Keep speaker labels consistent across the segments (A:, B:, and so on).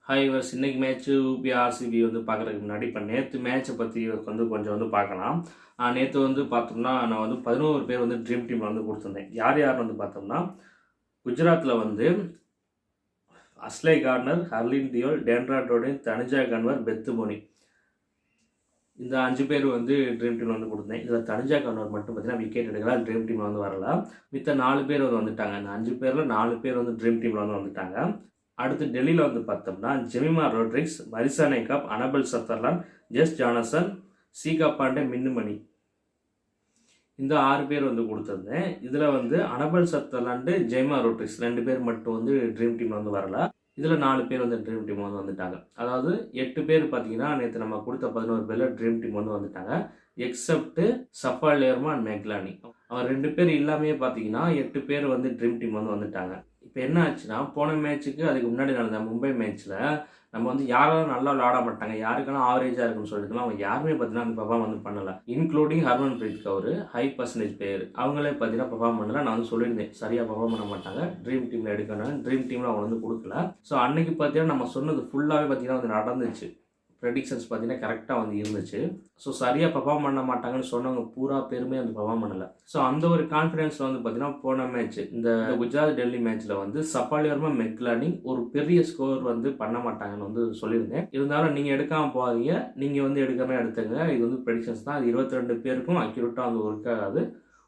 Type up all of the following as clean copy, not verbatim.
A: Hi இவர்ஸ் இன்னைக்கு match UP RCB வந்து பார்க்குறதுக்கு முன்னாடி இப்போ நேற்று மேட்ச்சை பற்றி கொஞ்சம் பார்க்கலாம். நேற்று வந்து பார்த்தோம்னா நான் வந்து 11 பேர் வந்து ட்ரீம் டீமில் வந்து கொடுத்துருந்தேன். யார் வந்து பார்த்தோம்னா குஜராத்தில் வந்து அஸ்லே கார்னர், ஹர்லின் தியோல், டேண்ட்ரா டோடின், தனுஜா கன்வர், பெத்துமோனி இந்த 5 பேர் வந்து ட்ரீம் டீமில் வந்து கொடுத்தேன். இதில் தனுஜா கன்வர் மட்டும் பார்த்தீங்கன்னா விக்கெட் எடுக்கல, ட்ரீம் டீமில் வந்து வரல. மித்த 4 பேர் வந்து வந்துட்டாங்க. இந்த 5 பேரில் 4 பேர் வந்து ட்ரீம் டீமில் வந்து வந்துட்டாங்க. அடுத்து டெல்லியில் வந்து பார்த்தோம்னா Jemimah Rodrigues, Marizanne Kapp, Annabel Sutherland, Jess Jonassen, Shikha Pandey, Minnu Mani இந்த 6 பேர் வந்து கொடுத்துருந்தேன். இதில் வந்து அனபல் சத்தர்லாண்டு, ஜெமிமா ரோட்ரிக்ஸ் 2 பேர் மட்டும் வந்து ட்ரீம் டீம் வந்து வரல. இதில் 4 பேர் வந்து ட்ரீம் டீம் வந்து வந்துட்டாங்க. அதாவது 8 பேர் பார்த்தீங்கன்னா நேற்று நம்ம கொடுத்த 11 பேரில் ட்ரீம் டீம் வந்து வந்துட்டாங்க. எக்ஸப்ட் சஃபாலேர்மா அண்ட் மெக்லானி அவன் 2 பேர் இல்லாமே பார்த்தீங்கன்னா 8 பேர் வந்து ட்ரீம் டீம் வந்து வந்துட்டாங்க. இப்போ என்ன ஆச்சுன்னா போன மேட்ச்சுக்கு அதுக்கு முன்னாடி நடந்த மும்பை மேட்ச்சில் நம்ம வந்து யாரும் நல்லா விளாட மாட்டாங்க, யாருக்கெல்லாம் ஆவரேஜாக இருக்குன்னு சொல்லிட்டுலாம் அவங்க யாருமே பார்த்தீங்கன்னா அந்த பர்ஃபார்ம் வந்து பண்ணலை. Including Harmanpreet Kaur, high percentage player, அவங்களே பார்த்தீங்கன்னா பர்ஃபார்ம் பண்ணல. நான் வந்து சொல்லியிருந்தேன் சரியாக பர்ஃபார்ம் பண்ண மாட்டாங்க, ட்ரீம் டீமில் எடுக்கணும், ட்ரீம் டீமில் அவங்க வந்து கொடுக்கல. ஸோ அன்னைக்கு பார்த்தீங்கன்னா நம்ம சொன்னது ஃபுல்லாகவே பார்த்தீங்கன்னா வந்து நடந்துச்சு. ப்ரெடிக்ஷன்ஸ் பார்த்தீங்கன்னா கரெக்டாக வந்து இருந்துச்சு. ஸோ சரியாக பர்ஃபார்ம் பண்ண மாட்டாங்கன்னு சொன்னவங்க பூரா பேருமே வந்து பர்ஃபார்ம் பண்ணலை. ஸோ அந்த ஒரு கான்ஃபிடென்ஸில் வந்து பார்த்தீங்கன்னா போன மேட்ச் இந்த குஜராத் டெல்லி மேட்ச்சில் வந்து சஃபாலேர்மா, மெக்லானி ஒரு பெரிய ஸ்கோர் வந்து பண்ண மாட்டாங்கன்னு வந்து சொல்லியிருந்தேன். இருந்தாலும் நீங்கள் எடுக்காமல் போகாதீங்க, நீங்கள் வந்து எடுக்காமல் எடுத்துங்க. இது வந்து ப்ரெடிக்ஷன்ஸ் தான். இது 22 பேருக்கும் அக்யூரேட்டாக வந்து ஒர்க் ஆகாது.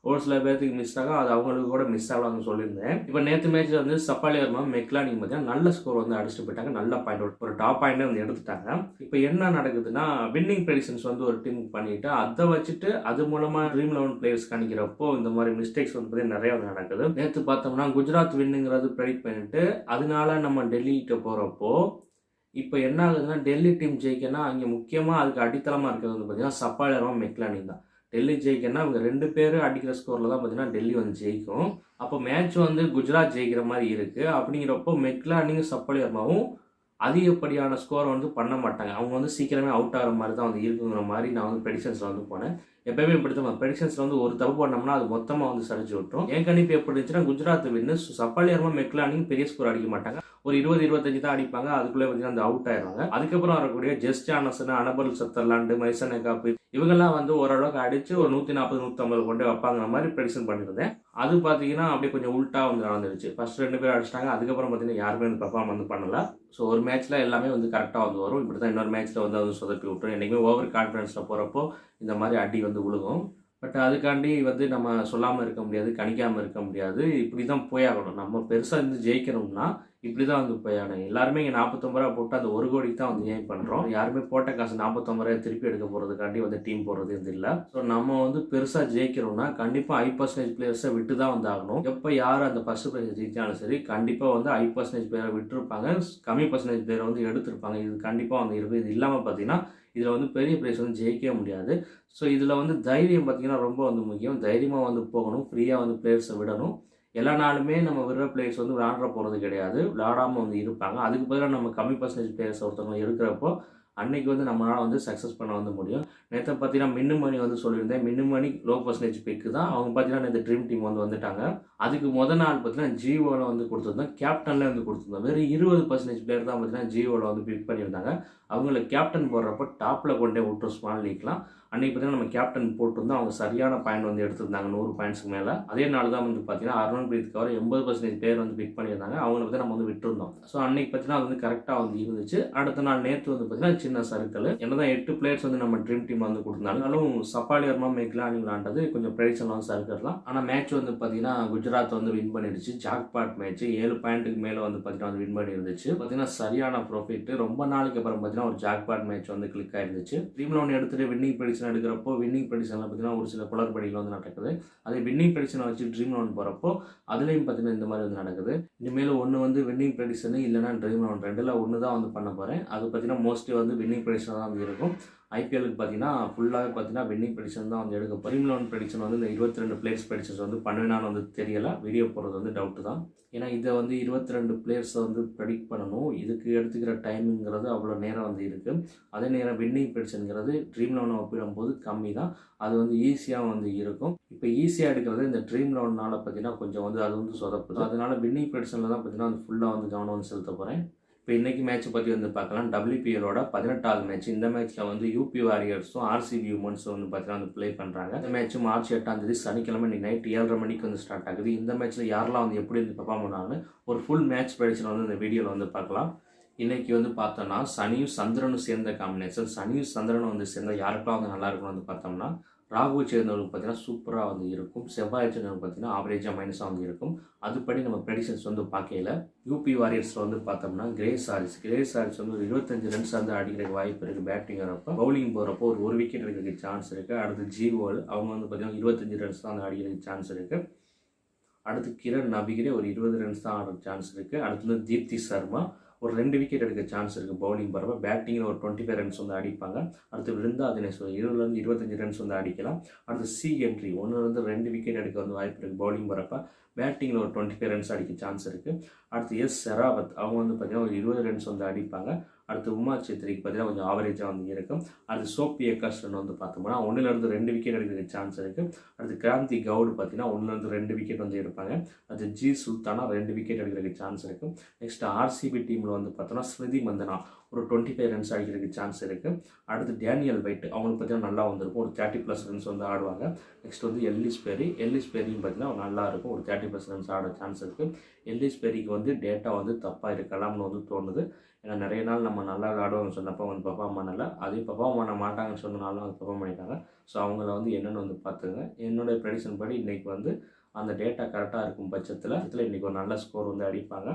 A: ஒரு சில பேர்த்துக்கு மிஸ் ஆகும், அது அவங்களுக்கு கூட மிஸ் ஆகலாம்னு சொல்லியிருந்தேன். இப்போ நேற்று மேட்ச்சில் வந்து சஃபாலேர்மா, மெக்லானி பார்த்தீங்கன்னா நல்ல ஸ்கோர் வந்து அடிச்சுட்டு போயிட்டாங்க. நல்ல பாயிண்ட், ஒரு டாப் பாயிண்டே வந்து எடுத்துட்டாங்க. இப்போ என்ன நடக்குதுன்னா வின்னிங் ப்ரெடிக்ஷன்ஸ் வந்து ஒரு டீமுக்கு பண்ணிட்டு அதை வச்சுட்டு அது மூலமாக ட்ரீம் 11 பிளேயர்ஸ் கணிக்கிறப்போ இந்த மாதிரி மிஸ்டேக்ஸ் வந்து பார்த்தீங்கன்னா நிறைய வந்து நடக்குது. நேற்று பார்த்தோம்னா குஜராத் வின்னுங்கிறது ப்ரெடிக்ட் பண்ணிட்டு அதனால நம்ம டெல்லிகிட்ட போகிறப்போ இப்போ என்ன ஆகுதுன்னா டெல்லி டீம் ஜெயிக்கனா அங்கே முக்கியமாக அதுக்கு அடித்தளமாக இருக்கிறது வந்து பார்த்தீங்கன்னா சஃபாலேர்மா, மெக்லானி தான். டெல்லி ஜெயிக்கன்னா அவங்க 2 பேரும் அடிக்கிற ஸ்கோரில் தான் பார்த்தீங்கன்னா டெல்லி வந்து ஜெயிக்கும். அப்போ மேட்ச் வந்து குஜராத் ஜெயிக்கிற மாதிரி இருக்குது. அப்படிங்கிறப்போ மெக்லானியும் சஃபாலேர்மாவும் அதிகப்படியான ஸ்கோரை வந்து பண்ண மாட்டாங்க. அவங்க வந்து சீக்கிரமே அவுட் ஆகிற மாதிரி தான் வந்து இருக்குங்கிற மாதிரி நான் வந்து ப்ரெடிக்ஷன்ஸில் வந்து போனேன். எப்பயுமே இப்படி தான் ப்ரெடிக்ஷன்ஸில் வந்து ஒரு தப்பு பண்ணோம்னா அது மொத்தமாக வந்து சரிச்சு விட்டுரும். என் கணிப்பு எப்படி இருந்துச்சுன்னா குஜராத் வின்னு, சஃபாலேர்மா, மெக்லானியும் பெரிய ஸ்கோர் அடிக்க மாட்டாங்க, ஒரு 20-25 தான் அடிப்பாங்க. அதுக்குள்ளே பார்த்தீங்கன்னா அந்த அவுட் ஆயிடுவாங்க. அதுக்கப்புறம் வரக்கூடிய ஜெஸ் ஜானசன், அனபல் சத்தர்லாண்டு, மரிசா நைகாப் இவங்கெல்லாம் வந்து ஓரளவுக்கு அடித்து ஒரு 140-150 கொண்டு வைப்பாங்கிற மாதிரி ப்ரெடிக்ஷன் பண்ணியிருந்தேன். அது பார்த்தீங்கன்னா அப்படியே கொஞ்சம் உல்ட்டா வந்து நடந்துருச்சு. ஃபர்ஸ்ட் 2 பேர் அடிச்சிட்டாங்க, அதுக்கப்புறம் பார்த்தீங்கன்னா யாருமே வந்து பர்ஃபார்ம் வந்து பண்ணல. ஸோ ஒரு மேட்ச்சில் எல்லாமே வந்து கரெக்டாக வந்து வரும். இப்படி தான் இன்னொரு மேட்ச்சில் வந்து அது சொதப்பி விட்டுரும். என்றைக்குமே ஓவர் கான்ஃபிடன்ஸில் போகிறப்போ இந்த மாதிரி அடி வந்து விழுகும். பட் அதுக்காண்டி வந்து நம்ம சொல்லாமல் இருக்க முடியாது, கணிக்காமல் இருக்க முடியாது. இப்படி தான் போயாகணும். நம்ம பெருசாக இருந்து ஜெயிக்கணும்னா இப்படி தான் வந்து போயாகணும். எல்லாருமே இங்கே 49 ரூபா போட்டு அந்த 1 கோடிக்கு தான் வந்து ஏன் பண்ணுறோம். யாருமே போட்ட காசு 49 ரூபாய் திருப்பி எடுக்க போகிறதுக்காண்டி வந்து டீம் போடுறது இது இல்லை. ஸோ நம்ம வந்து பெருசாக ஜெயிக்கணும்னா கண்டிப்பாக ஹை பர்சன்டேஜ் பிளேயர்ஸை விட்டு தான் வந்து ஆகணும். எப்போ யார் அந்த ஃபர்ஸ்ட் பிளேயர் ஜெயிச்சாலும் சரி கண்டிப்பாக வந்து ஹை பர்சன்டேஜ் பிளேயரை விட்டுருப்பாங்க, கம்மி பர்சன்டேஜ் பிளேயரை வந்து எடுத்திருப்பாங்க. இது கண்டிப்பாக வந்து இருக்குது. இது இல்லாமல் பார்த்தீங்கன்னா இதில் வந்து பெரிய பிளேயர்ஸ் வந்து ஜெயிக்கவே முடியாது. ஸோ இதில் வந்து தைரியம் பார்த்தீங்கன்னா ரொம்ப வந்து முக்கியம். தைரியமாக வந்து போகணும், ஃப்ரீயாக வந்து பிளேயர்ஸை விடணும். எல்லா நாளுமே நம்ம விடுற பிளேயர்ஸ் வந்து விளாட போகிறது கிடையாது, விளாடாமல் வந்து இருப்பாங்க. அதுக்கு பதிலாக நம்ம கம்மி பர்சன்டேஜ் பிளேயர்ஸ் ஒருத்தவங்க இருக்கிறப்போ அன்னைக்கு வந்து நம்மளால் வந்து சக்ஸஸ் பண்ண வந்து முடியும். நேற்று பார்த்தீங்கன்னா மின்னுமணி வந்து சொல்லியிருந்தேன். மின்னுமணி லோ பர்சன்டேஜ் பிக்கு தான். அவங்க பார்த்தீங்கன்னா நேற்று ட்ரீம் டீம் வந்து வந்துட்டாங்க. அதுக்கு நாள் பார்த்தீங்கன்னா ஜியோவில் வந்து கொடுத்துருந்தோம், கேப்டன்லேயே வந்து கொடுத்துருந்தோம். வெறும் 20% பிளேயர் தான் பார்த்தீங்கன்னா ஜியோவில் வந்து பிக் பண்ணியிருந்தாங்க. அவங்கள கேப்டன் போடுறப்போ டாப்பில் கொண்டே விட்டுரும் ஸ்மால் லீக்லாம். அன்றைக்கி பார்த்தீங்கன்னா நம்ம கேப்டன் போட்டிருந்தோம். அவங்க சரியான பாயிண்ட் வந்து எடுத்திருந்தாங்க, 100 பாயிண்ட்ஸுக்கு மேலே. அதே நாள் தான் வந்து பார்த்தீங்கன்னா ஹர்மன் பிரீத் கவுர் 80% பேர் வந்து பிக் பண்ணியிருந்தாங்க. அவங்கள பற்றி நம்ம வந்து விட்டுருந்தோம். ஸோ அன்றைக்கி பார்த்தீங்கன்னா அது வந்து கரெக்டாக வந்து இருந்துச்சு. அடுத்த நாள் நேற்று வந்து பார்த்தீங்கன்னா சின்ன சர்க்கிள் என்னதான் 8 பிளேயர்ஸ் வந்து நம்ம ட்ரீம் டீம் வந்து கொடுத்துருந்தாலும் சஃபாலேர்மா, மெக்லானி விளாண்டது கொஞ்சம் ப்ரெடிக்ஷன் வந்து சர்க்கிள் தான். ஆனால் மேட்ச் வந்து பார்த்தீங்கன்னா குஜராத் வந்து வின் பண்ணிடுச்சு. ஜாக்பாட் மேட்ச் 7 பாயிண்ட்டுக்கு மேலே வந்து பார்த்தீங்கன்னா வந்து வின் பண்ணி இருந்துச்சு. பார்த்தீங்கன்னா சரியான ப்ராஃபிட். ரொம்ப நாளைக்கு அப்புறம் பார்த்தீங்கன்னா ஒரு ஜாக்பாட் மேட்ச் வந்து கிளிக் ஆயிருந்துச்சு. ட்ரீம் 11 எடுத்துட்டு வின்னிங் ப்ரெடிக்ஷன் எடுக்கிறப்போ வின்னிங் ப்ரெடிக்ஷனில் பார்த்தீங்கன்னா ஒரு சில குளறுபடிகள் வந்து நடக்குது. அதே வின்னிங் ப்ரெடிக்ஷனை வச்சு ட்ரீம் 11 போகிறப்போ அதுலேயும் பார்த்தீங்கன்னா இந்த மாதிரி வந்து நடக்குது. இனிமேல் ஒன்று வந்து வின்னிங் ப்ரெடிக்ஷனு இல்லைனா ட்ரீம் 11 ரெண்டில் ஒன்று தான் வந்து பண்ண போகிறேன். அது பார்த்தீங்கன்னா மோஸ்ட்லி வந்து வின்னிங் ப்ரெடிக்ஷனாக தான் வந்து இருக்கும். ஐபிஎலுக்கு பார்த்தீங்கன்னா ஃபுல்லாகவே பார்த்தீங்கன்னா வின்னிங் ப்ரெடிக்ஷன் தான் வந்து எடுக்க ட்ரீம் 11 ப்ரெடிக்ஷன் வந்து இந்த 22 பிளேயர்ஸ் ப்ரெடிக்ஷன்ஸ் வந்து பண்ணுவேனான்னு வந்து தெரியலை. வீடியோ போடுறது வந்து டவுட்டு தான். ஏன்னா இதை வந்து 22 பிளேயர்ஸை வந்து ப்ரெடிக்ட் பண்ணணும். இதுக்கு எடுத்துக்கிற டைமிங்கிறது அவ்வளோ நேரம் வந்து இருக்குது. அதே நேரம் வின்னிங் ப்ரெடிக்ஷனுங்கிறது ட்ரீம் 11 ஒப்பிடும்போது கம்மி தான். அது வந்து ஈஸியாக வந்து இருக்கும். இப்போ ஈஸியாக எடுக்கிறது இந்த ட்ரீம் 11 பார்த்தீங்கன்னா கொஞ்சம் வந்து அது வந்து சொதப்புது. அதனால வின்னிங் ப்ரெடிக்ஷனில் தான் பார்த்தீங்கன்னா அது ஃபுல்லாக வந்து கவனம் வந்து செலுத்த போகிறேன். இப்போ இன்றைக்கி மேட்ச்சை பற்றி வந்து பார்க்கலாம். WPLோட 18வது மேட்ச். இந்த மேட்ச்சில் வந்து யூபி வாரியர்ஸும் ஆர்சிபி உமன்ஸும் வந்து பார்த்தீங்கன்னா வந்து ப்ளே பண்ணுறாங்க. இந்த மேட்ச் மார்ச் 8ஆம் தேதி சனிக்கிழமை இன்னைக்கு நைட் 7:30 மணிக்கு வந்து ஸ்டார்ட் ஆகுது. இந்த மேட்ச்சில் யாரெல்லாம் வந்து எப்படி வந்து பெர்ஃபார்ம் பண்ணாங்கன்னு ஒரு ஃபுல் மேட்ச் ப்ரெடிக்ஷன் வந்து இந்த வீடியோவில் வந்து பார்க்கலாம். இன்றைக்கி வந்து பார்த்தோன்னா சனியும் சந்திரனும் சேர்ந்த காம்பினேஷன். சனியும் சந்திரனும் வந்து சேர்ந்தால் யாருக்கெல்லாம் வந்து நல்லா இருக்கும்னு வந்து பார்த்தோம்னா ராகு சேர்ந்தவங்களுக்கு பார்த்தீங்கன்னா சூப்பராக வந்து இருக்கும். செவ்வாய் சேர்ந்தவங்களுக்கு பார்த்தீங்கன்னா ஆவரேஜாக மைனஸாக வந்து இருக்கும். அதுபடி நம்ம ப்ரெடிக்ஷன்ஸ் வந்து பார்க்கல. யூபி வாரியர்ஸில் வந்து பார்த்தோம்னா கிரேஸ் ஹாரிஸ் வந்து ஒரு 25 ரன்ஸ் வந்து அடிக்கிறதுக்கு வாய்ப்பு இருக்குது. பேட்டிங் வரப்போ பவுலிங் போகிறப்போ ஒரு விக்கெட் எடுக்கிறதுக்கு சான்ஸ் இருக்குது. அடுத்து ஜீவோல் அவங்க வந்து பார்த்தீங்கன்னா 25 ரன்ஸ் தான் வந்து அடிக்கிறதுக்கு சான்ஸ் இருக்குது. அடுத்து கிரண் நபிகிரே ஒரு 20 ரன்ஸ் தான் ஆடுற சான்ஸ் இருக்குது. அடுத்து வந்து தீப்தி சர்மா ஒரு 2 விக்கெட் எடுக்க சான்ஸ் இருக்குது. பவுலிங் போகிறப்ப பேட்டிங்கில் ஒரு 25 ரன்ஸ் வந்து அடிப்பாங்க. அடுத்து விருந்தா தினேஷ் 20 25 ரன்ஸ் வந்து அடிக்கலாம். அடுத்து சி என்ட்ரி 1-2 விக்கெட் எடுக்க வந்து வாய்ப்பு இருக்குது. பவுலிங் போகிறப்ப பேட்டிங்கில் ஒரு 25 ரன்ஸ் அடிக்க சான்ஸ் இருக்குது. அடுத்து எஸ் செராவத் அவங்க வந்து பார்த்திங்கன்னா ஒரு 20 ரன்ஸ் வந்து அடிப்பாங்க. அடுத்து உமா சேத்ரிக்கு பார்த்தீங்கன்னா கொஞ்சம் ஆவரேஜாக வந்து இருக்கும். அடுத்து சோபி எக்காஸ்டன் வந்து பார்த்தோம்னா 1-2 விக்கெட் எடுக்கிறதுக்கு சான்ஸ் இருக்குது. அடுத்து கிராந்தி கவுடு பார்த்தீங்கன்னா 1-2 விக்கெட் வந்து எடுப்பாங்க. அடுத்து ஜி சுல்தானா 2 விக்கெட் எடுக்கிறதுக்கு சான்ஸ் இருக்குது. நெக்ஸ்ட் ஆர்சிபி டீமில் வந்து பார்த்தோன்னா ஸ்மிருதி மந்தனா ஒரு 25 ரன்ஸ் அடிக்கிறதுக்கு சான்ஸ் இருக்குது. அடுத்து டேனியல் வைட் அவங்களுக்கு பார்த்தீங்கன்னா நல்லா வந்திருக்கும். ஒரு 30+ ரன்ஸ் வந்து ஆடுவாங்க. நெக்ஸ்ட் வந்து எல்லிஸ் பெரியும் பார்த்தீங்கன்னா நல்லா இருக்கும். ஒரு 30+ ரன்ஸ் ஆட சான்ஸ் இருக்குது. எல்லிஸ் பெரிக்கு வந்து டேட்டா வந்து தப்பாக இருக்கலாம்னு வந்து தோணுது. ஏன்னா நிறைய நாள் நம்ம நல்லா ஆடுவாங்க சொன்னப்போ வந்து பெர்ஃபார்ம் பண்ணலை. அதையும் பெர்ஃபார்ம் பண்ண மாட்டாங்கன்னு சொன்னனால வந்து பெர்ஃபார்ம் பண்ணிட்டாங்க. ஸோ அவங்கள வந்து என்னென்னு வந்து பார்த்துங்க. என்னோடய ப்ரெடிக்ஷன் படி இன்றைக்கி வந்து அந்த டேட்டா கரெக்டாக இருக்கும் பட்சத்தில் இன்றைக்கி ஒரு நல்ல ஸ்கோர் வந்து அடிப்பாங்க.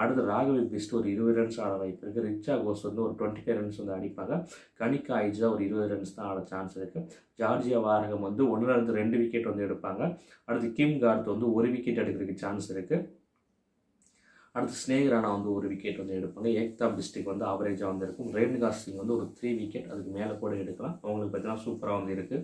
A: அடுத்து ராகவி பிஸ்ட் ஒரு 20 ரன்ஸ் ஆட வாய்ப்பு இருக்குது. ரிச்சா கோஸ் வந்து ஒரு 25 ரன்ஸ் வந்து அடிப்பாங்க. கனிகா ஐஜா ஒரு 20 ரன்ஸ் தான் ஆட சான்ஸ் இருக்குது. ஜார்ஜியா வாரகம் வந்து 1-2 விக்கெட் வந்து எடுப்பாங்க. அடுத்து கிம் கார்த் வந்து 1 விக்கெட் எடுக்கிறதுக்கு சான்ஸ் இருக்குது. அடுத்து ஸ்னேக் ராணா வந்து 1 விக்கெட் வந்து எடுப்பாங்க. ஏக்தா பிஸ்டிக் வந்து ஆவரேஜாக வந்து இருக்கும். ரேணுகா சிங் வந்து ஒரு 3 விக்கெட் அதுக்கு மேலே கூட எடுக்கலாம். அவங்களுக்கு பார்த்தீங்கன்னா சூப்பராக வந்து இருக்குது.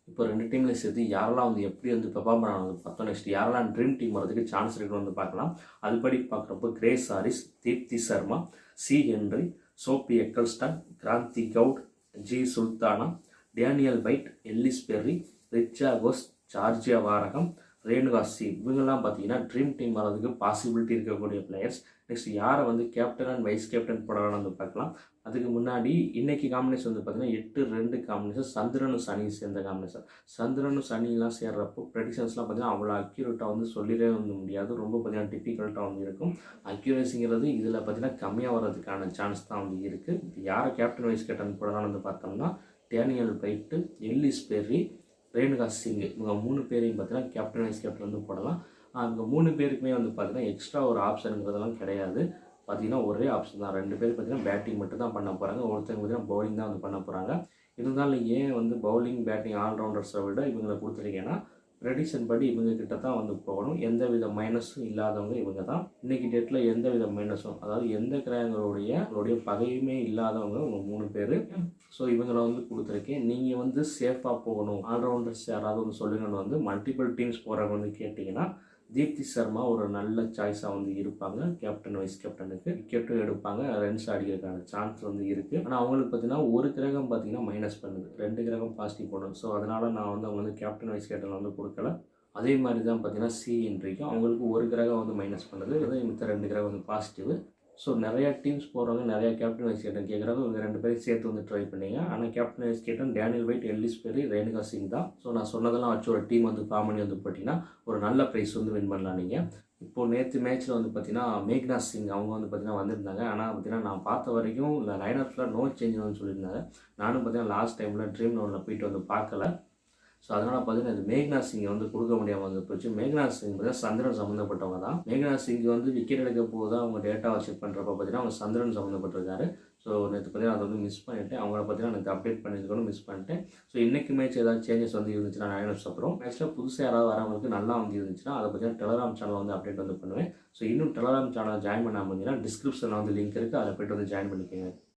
A: இப்போ 2 டீம்லேயும் சேர்த்து யாரெல்லாம் வந்து எப்படி வந்து பெர்ஃபார்ம் பண்ணாங்க பார்த்தோம். நெக்ஸ்ட் யாரெல்லாம் ட்ரீம் டீம் வரதுக்கு சான்ஸ் இருக்குன்னு வந்து பார்க்கலாம். அதுபடி பார்க்குறப்போ Grace Harris, Deepti Sharma, C Henry, Sophie Ecclestone, Kranti Goud, G Sultana, Danielle Wyatt, Ellyse Perry, Richa Ghosh, Georgia Wareham, Renuka Singh இவங்கெல்லாம் பார்த்தீங்கன்னா ட்ரீம் டீம் வரதுக்கு பாசிபிலிட்டி இருக்கக்கூடிய பிளேயர்ஸ். நெக்ஸ்ட் யாரை வந்து கேப்டன் அண்ட் வைஸ் கேப்டன் போடலாம்னு வந்து பார்க்கலாம். அதுக்கு முன்னாடி இன்றைக்கி காம்பினேஷன் வந்து பார்த்திங்கன்னா 8-2 காம்பினேஷன். சந்திரனும் சனி சேர்ந்த காம்பினேஷன். சந்திரனும் சனிலாம் சேர்றப்போ ப்ரெடிக்ஷன்ஸ்லாம் பார்த்திங்கன்னா அவ்வளோ அக்யூரேட்டாக வந்து சொல்லிடவே வந்து முடியாது. ரொம்ப பார்த்திங்கன்னா டிஃபிகல்ட்டாக வந்து இருக்கும். அக்யூரேசிங்கிறது இதில் பார்த்திங்கன்னா கம்மியாக வர்றதுக்கான சான்ஸ் தான் வந்து இருக்குது. யாரை கேப்டன் வைஸ் கேப்டன் போடலாம்னு வந்து பார்த்தோம்னா Danielle Wyatt, Ellyse Perry, Renuka Singh இவங்க 3 பேரையும் பார்த்தீங்கன்னா கேப்டன் வைஸ் கேப்டன் வந்து போடலாம். அந்த 3 பேருக்குமே வந்து பார்த்தீங்கன்னா எக்ஸ்ட்ரா ஒரு ஆப்ஷனுங்கிறதெல்லாம் கிடையாது. பார்த்தீங்கன்னா ஒரே ஆப்ஷன் தான். 2 பேர் பார்த்தீங்கன்னா பேட்டிங் மட்டும் தான் பண்ண போகிறாங்க. ஒருத்தங்க பார்த்தீங்கன்னா பவுலிங் தான் வந்து பண்ண போகிறாங்க. இருந்தாலும் ஏன் வந்து பவுலிங் பேட்டிங் ஆல்ரவுண்டர்ஸை விட இவங்களை கொடுத்துருக்கேன்னா ப்ரெடிக்ஷன் படி இவங்க கிட்ட தான் வந்து போகணும். எந்த வித மைனஸும் இல்லாதவங்க இவங்க தான். இன்றைக்கி டேட்டில் எந்த வித மைனஸும் அதாவது எந்த கிரகங்களுடைய பகையுமே இல்லாதவங்க இவங்க 3 பேர். ஸோ இவங்களை வந்து கொடுத்துருக்கேன். நீங்கள் வந்து சேஃபாக போகணும் ஆல்ரவுண்டர்ஸ் யாராவது வந்து சொல்லுங்கன்னு வந்து மல்டிபிள் டீம்ஸ் போகிறவங்க வந்து கேட்டிங்கன்னா தீப்தி சர்மா ஒரு நல்ல சாய்ஸாக வந்து இருப்பாங்க. கேப்டன் வைஸ் கேப்டனுக்கு விக்கெட்டும் எடுப்பாங்க. ரன்ஸ் அடிக்கிறதுக்கான சான்ஸ் வந்து இருக்குது. ஆனால் அவங்களுக்கு பார்த்தீங்கன்னா ஒரு கிரகம் பார்த்தீங்கன்னா மைனஸ் பண்ணுது, 2 கிரகம் பாசிட்டிவ் பண்ணுது. ஸோ அதனால் நான் வந்து அவங்க வந்து கேப்டன் வைஸ் கேப்டன் வந்து கொடுக்கல. அதே மாதிரி தான் பார்த்தீங்கன்னா சி என்ட்ரிக்கும் அவங்களுக்கு ஒரு கிரகம் வந்து மைனஸ் பண்ணுது. மித்த 2 கிரகம் வந்து பாசிட்டிவ். ஸோ நிறையா டீம்ஸ் போகிறவங்க நிறையா கேப்டன் வைஸ் கேப்டன் கேட்குறாங்க. இவங்க 2 பேரும் சேர்த்து வந்து ட்ரை பண்ணிங்க. ஆனால் captain vice captain Danielle Wyatt, Ellyse Perry, Renuka Singh தான். ஸோ நான் சொன்னதெல்லாம் வச்சு ஒரு டீம் வந்து ஃபார்ம் பண்ணி வந்து போட்டிங்கன்னா ஒரு நல்ல ப்ரைஸ் வந்து வின் பண்ணலாம் நீங்கள். இப்போது நேற்று மேட்ச்சில் வந்து பார்த்தீங்கன்னா மேக்னா சிங் அவங்க வந்து பார்த்தீங்கன்னா வந்திருந்தாங்க. ஆனால் பார்த்தீங்கன்னா நான் பார்த்த வரைக்கும் இந்த லைனப்பில் நோ சேஞ்சுன்னு சொல்லியிருந்தாங்க. நானும் பார்த்தீங்கன்னா லாஸ்ட் டைமில் ட்ரீம் லோனில் போயிட்டு வந்து பார்க்கல. ஸோ அதனால் பார்த்தீங்கன்னா இது மேக்னா சிங்கை வந்து கொடுக்க முடியாமல் வந்து போச்சு. மேக்னா சிங் பார்த்தீங்கன்னா சந்திரன் சம்மந்தப்பட்டவங்க தான். மேக்னா சிங் வந்து விக்கெட் எடுக்க போது அவங்க டேட்டாவை செக் பண்ணுறப்ப பார்த்தீங்கன்னா அவங்க சந்திரன் சம்மந்தப்பட்டிருக்காரு. ஸோ நேற்று பார்த்தீங்கன்னா அதை வந்து மிஸ் பண்ணிவிட்டேன். அவங்கள பார்த்தீங்கன்னா எனக்கு அப்டேட் பண்ணியிருக்கணும், மிஸ் பண்ணிட்டேன். ஸோ இன்றைக்கி மேட்ச் ஏதாவது சேஞ்சஸ் வந்து இருந்துச்சுன்னா 9 hours அப்புறம் மேட்ச்சில் புதுசாக யாராவது வரவங்களுக்கு நல்லா வந்து இருந்துச்சுன்னா அதை பார்த்தீங்கன்னா டெலகிராம் சேனல் வந்து அப்டேட் வந்து பண்ணுவேன். ஸோ இன்னும் டெலகிராம் சேனல் ஜாயின் பண்ணாமல் இருந்தீங்கன்னா டிஸ்கிரிப்ஷனில் வந்து லிங்க் இருக்குது, அதை போய்ட்டு வந்து ஜாயின் பண்ணிக்கோங்க.